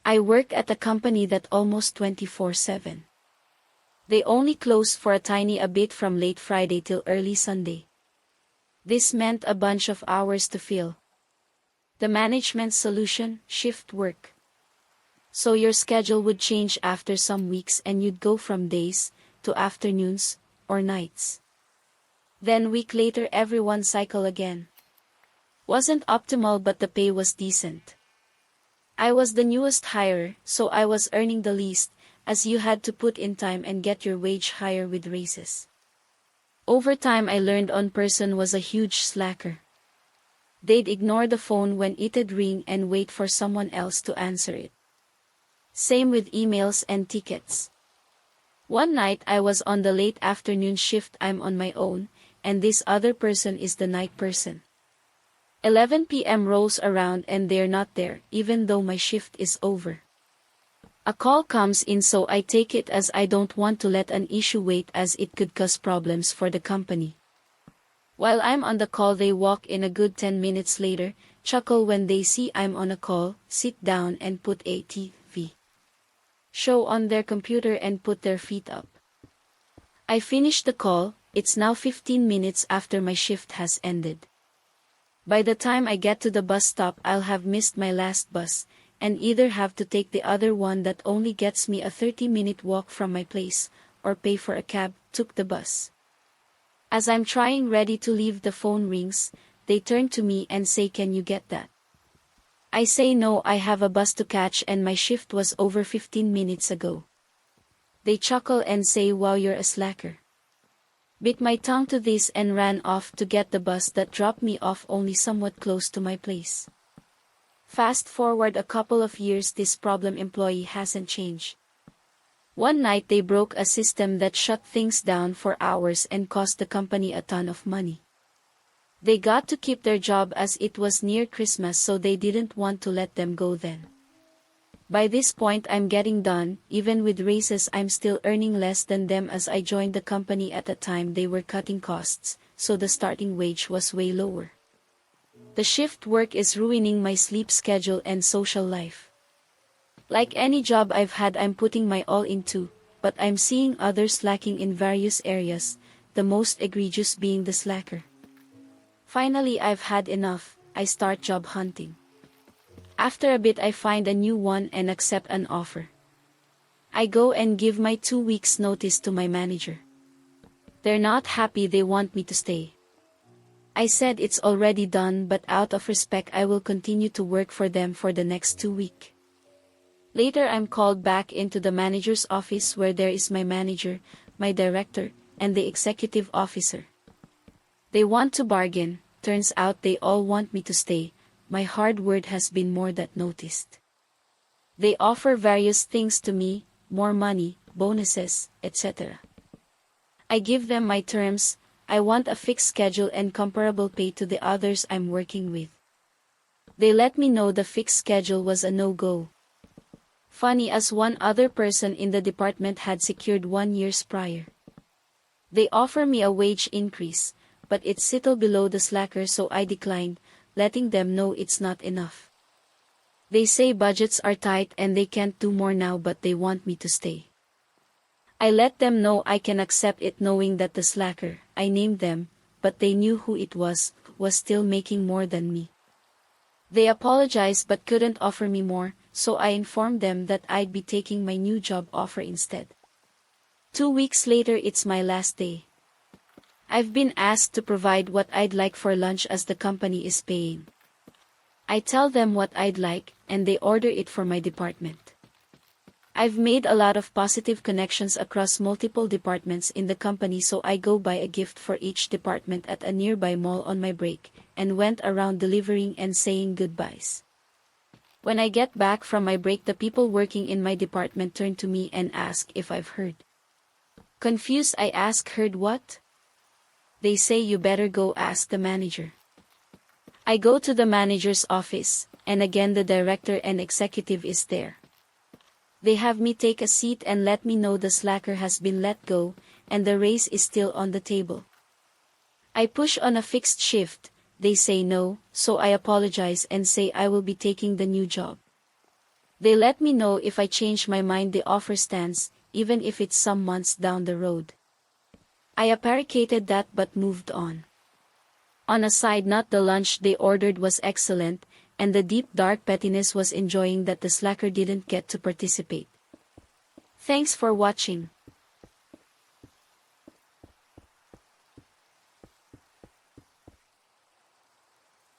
I work at a company that almost 24/7. They only close for a tiny a bit from late Friday till early Sunday. This meant a bunch of hours to fill. The management solution, shift work. So your schedule would change after some weeks and you'd go from days to afternoons or nights. Then week later everyone cycle again. Wasn't optimal but the pay was decent. I was the newest hire, so I was earning the least, as you had to put in time and get your wage higher with raises. Over time I learned one person was a huge slacker. They'd ignore the phone when it'd ring and wait for someone else to answer it. Same with emails and tickets. One night I was on the late afternoon shift. I'm on my own, and this other person is the night person. 11 p.m. rolls around and they're not there, even though my shift is over. A call comes in, so I take it as I don't want to let an issue wait as it could cause problems for the company. While I'm on the call they walk in a good 10 minutes later, chuckle when they see I'm on a call, sit down and put a TV show on their computer and put their feet up. I finish the call. It's now 15 minutes after my shift has ended. By the time I get to the bus stop I'll have missed my last bus, and either have to take the other one that only gets me a 30-minute walk from my place, or pay for a cab. Took the bus. As I'm trying ready to leave the phone rings, they turn to me and say, "Can you get that?" I say no, I have a bus to catch and my shift was over 15 minutes ago. They chuckle and say, "Wow, you're a slacker." Bit my tongue to this and ran off to get the bus that dropped me off only somewhat close to my place. Fast forward a couple of years, this problem employee hasn't changed. One night they broke a system that shut things down for hours and cost the company a ton of money. They got to keep their job as it was near Christmas, so they didn't want to let them go then. By this point I'm getting done. Even with raises I'm still earning less than them, as I joined the company at a time they were cutting costs, so the starting wage was way lower. The shift work is ruining my sleep schedule and social life. Like any job I've had I'm putting my all into, but I'm seeing others lacking in various areas, the most egregious being the slacker. Finally I've had enough. I start job hunting. After a bit I find a new one and accept an offer. I go and give my 2 weeks notice to my manager. They're not happy, they want me to stay. I said it's already done, but out of respect I will continue to work for them for the next 2 weeks. Later I'm called back into the manager's office where there is my manager, my director, and the executive officer. They want to bargain. Turns out they all want me to stay. My hard work has been more than noticed. They offer various things to me, more money, bonuses, etc. I give them my terms. I want a fixed schedule and comparable pay to the others I'm working with. They let me know the fixed schedule was a no-go. Funny, as one other person in the department had secured 1 year prior. They offer me a wage increase, but it's still below the slacker, so I declined, letting them know it's not enough. They say budgets are tight and they can't do more now, but they want me to stay. I let them know I can accept it, knowing that the slacker, I named them, but they knew who it was still making more than me. They apologized but couldn't offer me more, so I informed them that I'd be taking my new job offer instead. 2 weeks later it's my last day. I've been asked to provide what I'd like for lunch as the company is paying. I tell them what I'd like, and they order it for my department. I've made a lot of positive connections across multiple departments in the company, so I go buy a gift for each department at a nearby mall on my break, and went around delivering and saying goodbyes. When I get back from my break, the people working in my department turn to me and ask if I've heard. Confused, I ask, "Heard what?" They say, "You better go ask the manager." I go to the manager's office, and again the director and executive is there. They have me take a seat and let me know the slacker has been let go, and the raise is still on the table. I push on a fixed shift. They say no, so I apologize and say I will be taking the new job. They let me know if I change my mind. The offer stands, even if it's some months down the road. I appreciated that but moved on. On a side note, the lunch they ordered was excellent, and the deep dark pettiness was enjoying that the slacker didn't get to participate. Thanks for watching.